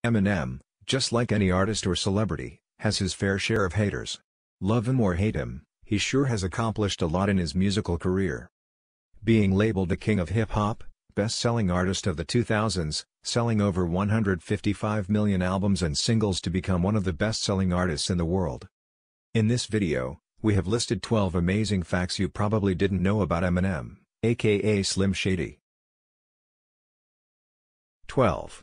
Eminem, just like any artist or celebrity, has his fair share of haters. Love him or hate him, he sure has accomplished a lot in his musical career. Being labeled the king of hip-hop, best-selling artist of the 2000s, selling over 155 million albums and singles to become one of the best-selling artists in the world. In this video, we have listed 12 amazing facts you probably didn't know about Eminem, aka Slim Shady. 12.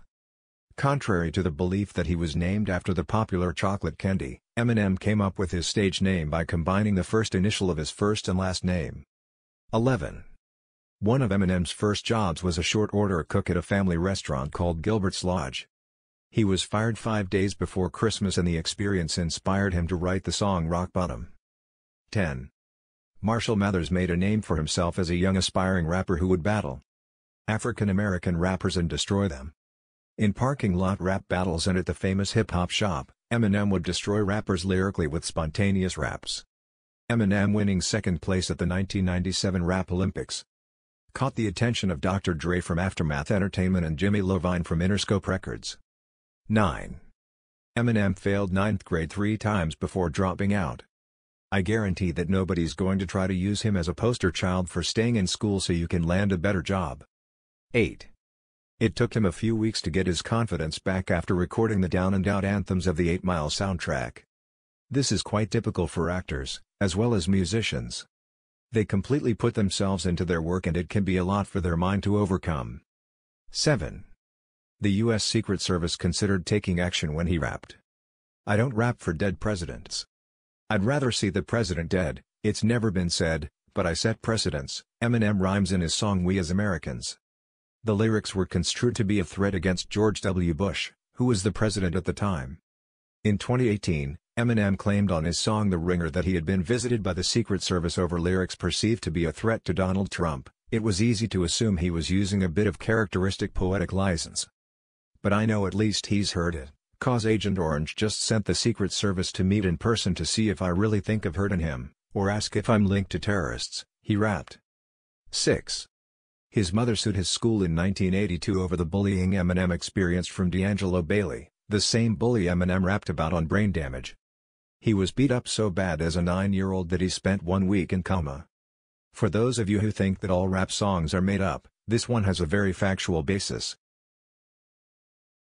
Contrary to the belief that he was named after the popular chocolate candy, Eminem came up with his stage name by combining the first initial of his first and last name. 11. One of Eminem's first jobs was a short-order cook at a family restaurant called Gilberts Lodge. He was fired 5 days before Christmas and the experience inspired him to write the song Rock Bottom. 10. Marshall Mathers made a name for himself as a young aspiring rapper who would battle African-American rappers and destroy them. In parking lot rap battles and at the famous hip-hop shop, Eminem would destroy rappers lyrically with spontaneous raps. Eminem winning second place at the 1997 Rap Olympics caught the attention of Dr. Dre from Aftermath Entertainment and Jimmy Iovine from Interscope Records. 9. Eminem failed 9th grade 3 times before dropping out. I guarantee that nobody's going to try to use him as a poster child for staying in school so you can land a better job. 8. It took him a few weeks to get his confidence back after recording the Down and Out anthems of the 8 Mile soundtrack. This is quite typical for actors, as well as musicians. They completely put themselves into their work and it can be a lot for their mind to overcome. 7. The U.S. Secret Service considered taking action when he rapped. I don't rap for dead presidents. I'd rather see the president dead, it's never been said, but I set precedents, Eminem rhymes in his song We as Americans. The lyrics were construed to be a threat against George W. Bush, who was the president at the time. In 2018, Eminem claimed on his song The Ringer that he had been visited by the Secret Service over lyrics perceived to be a threat to Donald Trump. It was easy to assume he was using a bit of characteristic poetic license. But I know at least he's heard it, cause Agent Orange just sent the Secret Service to meet in person to see if I really think of hurting him, or ask if I'm linked to terrorists, he rapped. 6. His mother sued his school in 1982 over the bullying Eminem experienced from D'Angelo Bailey, the same bully Eminem rapped about on Brain Damage. He was beat up so bad as a 9-year-old that he spent 1 week in coma. For those of you who think that all rap songs are made up, this one has a very factual basis.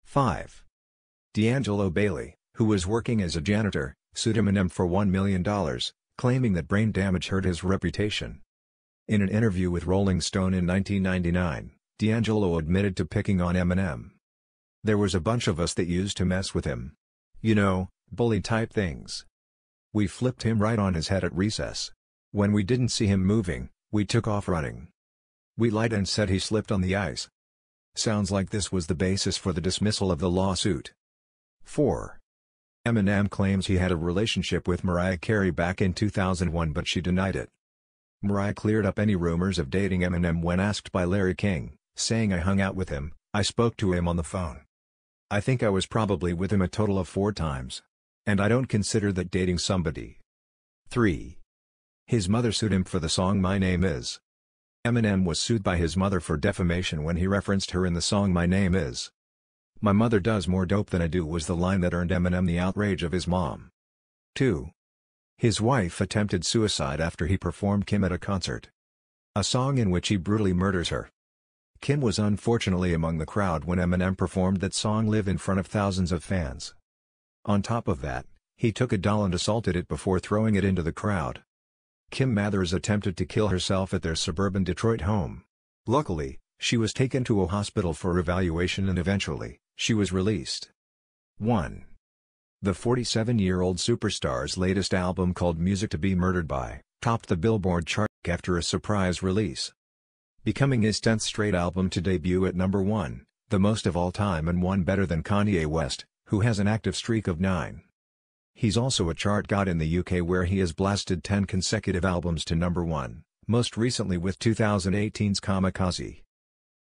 5. D'Angelo Bailey, who was working as a janitor, sued Eminem for $1 million, claiming that Brain Damage hurt his reputation. In an interview with Rolling Stone in 1999, D'Angelo admitted to picking on Eminem. There was a bunch of us that used to mess with him. You know, bully-type things. We flipped him right on his head at recess. When we didn't see him moving, we took off running. We lied and said he slipped on the ice. Sounds like this was the basis for the dismissal of the lawsuit. 4. Eminem claims he had a relationship with Mariah Carey back in 2001 but she denied it. Mariah cleared up any rumors of dating Eminem when asked by Larry King, saying I hung out with him, I spoke to him on the phone. I think I was probably with him a total of 4 times. And I don't consider that dating somebody. 3. His mother sued him for the song My Name Is. Eminem was sued by his mother for defamation when he referenced her in the song My Name Is. My mother does more dope than I do was the line that earned Eminem the outrage of his mom. 2. His wife attempted suicide after he performed Kim at a concert. A song in which he brutally murders her. Kim was unfortunately among the crowd when Eminem performed that song live in front of thousands of fans. On top of that, he took a doll and assaulted it before throwing it into the crowd. Kim Mathers attempted to kill herself at their suburban Detroit home. Luckily, she was taken to a hospital for evaluation and eventually, she was released. 1. The 47-year-old superstar's latest album called Music to Be Murdered By, topped the Billboard chart after a surprise release. Becoming his 10th straight album to debut at number 1, the most of all time and one better than Kanye West, who has an active streak of 9. He's also a chart god in the UK where he has blasted 10 consecutive albums to number 1, most recently with 2018's Kamikaze.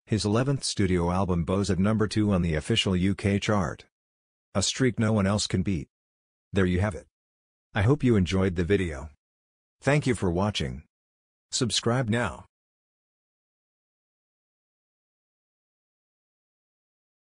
His 11th studio album bows at number 2 on the official UK chart. A streak no one else can beat. There you have it. I hope you enjoyed the video. Thank you for watching. Subscribe now.